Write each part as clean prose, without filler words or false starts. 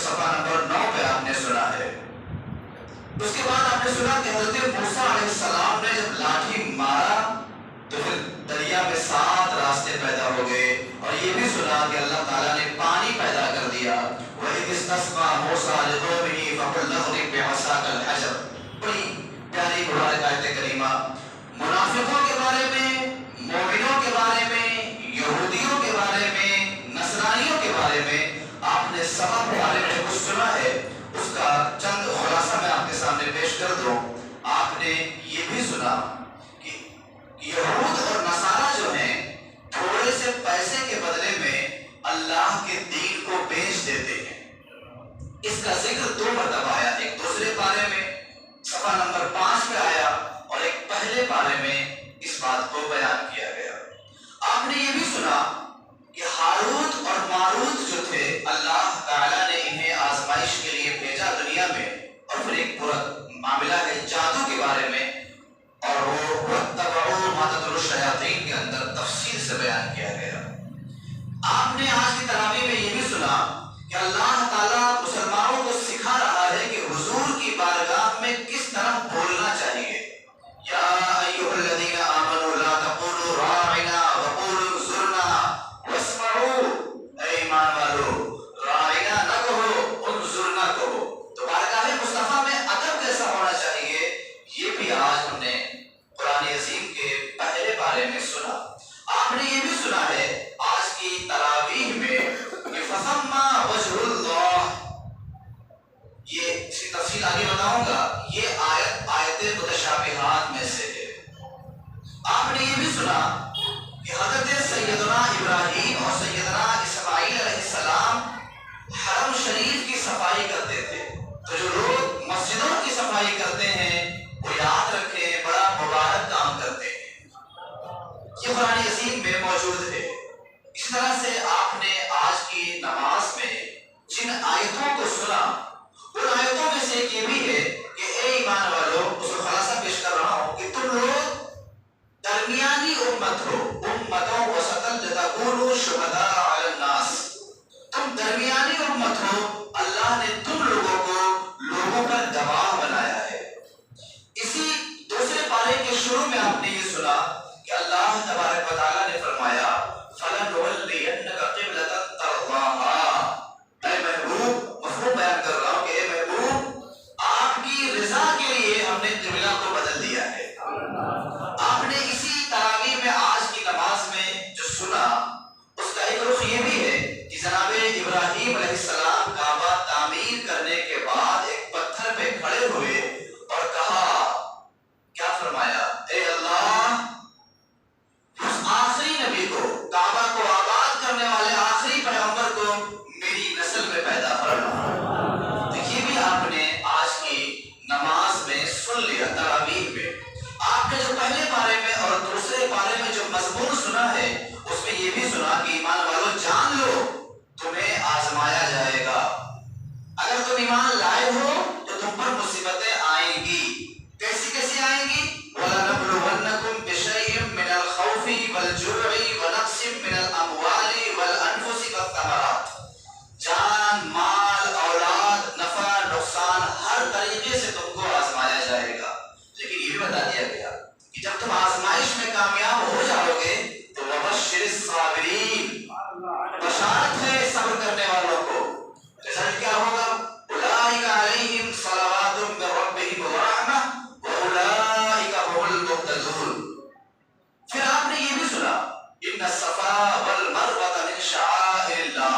صفحہ نمبر 9 پہ آپ نے سنا ہے۔ اس کے بعد آپ نے سنا کہ حضرت موسیٰ علیہ السلام نے جب لاٹھی مارا تو پھر دریا میں 7 راستے پیدا ہو گئے، اور یہ بھی سنا کہ اللہ تعالیٰ نے پانی پیدا کر دیا۔ وَإِذِ اسْتَسْقَىٰ مُوسَىٰ لِقَوْمِهِ فَقُلْ اضْرِب بِّعَصَاكَ الْحَجَرَ۔ بڑی پیاری مبارک آیت کریمہ منافقوں کے بارے میں، مومنوں کے بارے میں، یہودیوں کے بارے میں، نصرانیوں کے بارے میں آپ نے سبق کے بارے میں کچھ سنا ہے، اس کا چند خلاصہ میں آپ کے سامنے پیش کر دوں۔ آپ نے یہ بھی سنا کہ یہود اور نصارہ جو ہیں تھوڑے سے پیسے کے بدلے میں اللہ کے دین کو بیچ دیتے ہیں۔ اس کا ذکر 2 مرتبہ آیا، ایک دوسرے پارے میں صفحہ نمبر 5 پہ آیا، اور ایک پہلے پارے میں اس بات کو بیان کیا گیا۔ آپ نے یہ بھی سنا کہ ہاروت اور ماروت جو تھے اللہ تعالیٰ نے انہیں آزمائش کے لیے بھیجا دنیا میں، اور پھر ایک پورا معاملہ ہے جادو کے بارے میں، اور وہ وَاتَّبَعُوا مَا تَتْلُو الشَّيَاطِينُ کے اندر تفصیل سے بیان کیا گیا۔ آپ نے آج کی تراویح میں یہ بھی سنا کہ اللہ تعالیٰ مسلمانوں کو سکھا رہا ہے کہ حضور کی بارگاہ میں کس طرح بولنا چاہیے۔ یا ایھا الذین آمنوا لا تقولوا راعنا وقولوا انظرنا واسمعوا، اے ایمان والو راعنا نہ کہو، انظرنا کہو۔ تو بارگاہ مصطفیٰ میں ادب کیسا ہونا چاہیے، یہ بھی آج ہم نے قرآن عظیم کے پہلے بارے میں سنا۔ آپ نے یہ بھی سنا ہے آج کی تراویح میں کہ فَثَمَّ وَجْهُ اللَّهِ، یہ اس کی تفصیل آگے بتاؤں گا، یہ آیت متشابہات میں سے ہے۔ آپ نے یہ بھی سنا کہ حضرت سیدنا ابراہیم اور سیدنا اسماعیل علیہ السلام حرم شریف کی صفائی کرتے تھے، تو جو لوگ مسجدوں کی صفائی کرتے ہیں وہ یاد رکھیں بڑا مبارک کام کرتے ہیں۔ یہ قرآن عظیم میں موجود ہے۔ اس طرح سے آپ نے آج کی نماز میں جن آیتوں کو سنا، ان آیتوں میں سے ایک یہ بھی ہے کہ اے ایمان والو، اس کو خلاصہ پیش کر رہا ہوں کہ تم لوگ درمیانی امت ہو، امتوں وسطا لتکونوا شہداء علی الناس، تم درمیانی امت ہو، اللہ نے تم لوگوں کو لوگوں پر گواہ بنایا ہے۔ اسی دوسرے پارے کے شروع میں آپ نے یہ سنا کہ اللہ تبارک و تعالیٰ نے فرمایا فَلَنُوَلِّيَنَّكَ قِبْلَةً تَرْضَاهَا، اے محبوب، مفہوم بیان کر رہا ہوں کہ اے محبوب، آپ کی رضا کے لیے ہم نے قبلہ کو بدل دیا ہے۔ آپ نے اسی تراویح میں آج کی نماز میں جو سنا، اس کا ایک رخ یہ بھی ہے کہ جناب ابراہیم علیہ السلام کعبہ تعمیر کرنے کے بعد ایک پتھر پہ کھڑے ہوئے اور کہا، کیا فرمایا، اے اللہ، اس آخری نبی کو، کعبہ کو آباد کرنے والے آخری پیغمبر کو میری نسل میں پیدا فرما۔ تو یہ بھی آپ نے آج کی نماز میں سن لیا تراویح میں۔ آپ نے جو پہلے پارے میں اور دوسرے پارے میں جو مضمون سنا ہے، اس میں یہ بھی سنا کہ ایمان والو جان لو تمہیں آزمایا جائے گا۔ اگر تم ایمان لائے ہو تو تم پر مصیبتیں آئیں گی۔ کیسی کیسی آئیں گی؟ وَلَنَبْلُوَنَّكُمْ بِشَيْءٍ مِّنَ الْخَوْفِ وَالْجُوعِ وَنَقْصٍ مِّنَ الْأَمْوَالِ وَالْأَنفُسِ وَالثَّمَرَاتِ، جان، مال، اولاد، نفع، نقصان، ہر طریقے سے تم کو آزمایا جائے گا۔ لیکن یہ بھی بتا دیا گیا کہ جب تم آزمائش میں کامیاب ہو جاؤ گے تو وَبَشِّرِ الصَّابِرِينَ، بشارت ہے صبر کرنے والوں کو۔ رزلٹ کیا ہوگا؟ أُولَٰئِكَ عَلَيْهِمْ صَلَوَاتٌ مِّن رَّبِّهِمْ وَرَحْمَةٌ وَأُولَٰئِكَ هُمُ الْمُهْتَدُونَ۔ پھر آپ نے یہ بھی سنا إِنَّ الصَّفَا وَالْمَرْوَةَ مِن شَعَائِرِ اللَّهِ،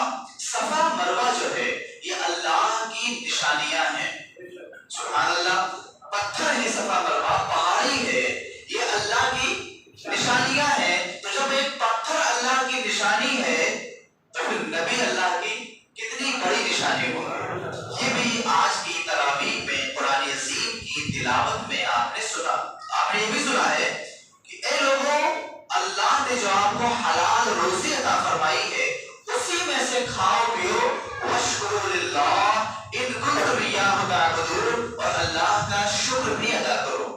صفا مروہ جو ہے یہ اللہ کی نشانیاں ہیں۔ سبحان اللہ، پتھر ہے صفا مروہ، پہاڑی ہے، یہ اللہ کی نشانیاں ہیں۔ تو جب ایک پتھر اللہ کی نشانی ہے تو پھر نبی اللہ کی کتنی بڑی نشانی ہوگی۔ یہ بھی آج کی تراویح میں قرآن عظیم کی تلاوت میں آپ نے سنا۔ آپ نے یہ بھی سنا ہے کہ اے لوگوں، اللہ نے جو آپ کو حلال روزی عطا فرمائی ہے اسی میں سے کھاؤ پیو، واشکروا للہ ان کنتم ایاہ تعبدون، اور اللہ کا شکر بھی ادا کرو۔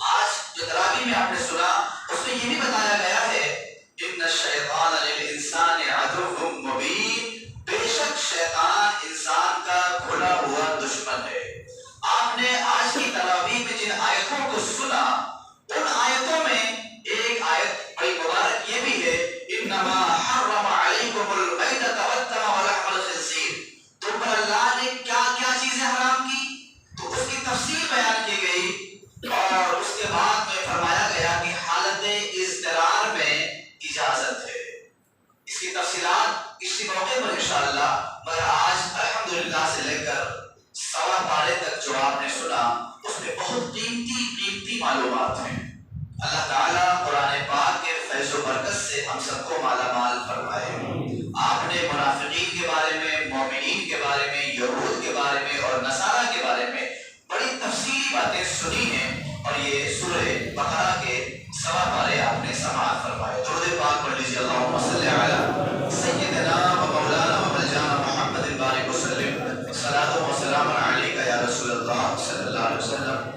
آج جو تراویح میں آپ نے سنا اس میں یہ بھی بتایا گیا ہے ان الشیطان للانسان عدو مبین، بے شک شیطان انسان آگے پر انشاءاللہ، مگر آج الحمدللہ سے لے کر سوا پارے تک جو آپ نے سنا اس میں بہت قیمتی معلومات ہیں۔ اللہ تعالیٰ قرآن پاک کے فیض و برکت سے ہم سب کو مالا مال فرمائے۔ آپ نے منافقین کے بارے میں، مومنین کے بارے میں، یہود کے بارے میں اور نصارہ کے بارے میں بڑی تفصیلی باتیں سنی ہیں، اور یہ سورہ بقرہ کے سوا پارے آپ نے سماعت فرمائے۔ درود پاک پڑھ لیجیے، اللہم صلی علی سیدنا و مولانا و مولانا محمد بارک وسلم، صلاۃ و سلام علیک یا رسول اللہ صلی اللہ علیہ وسلم۔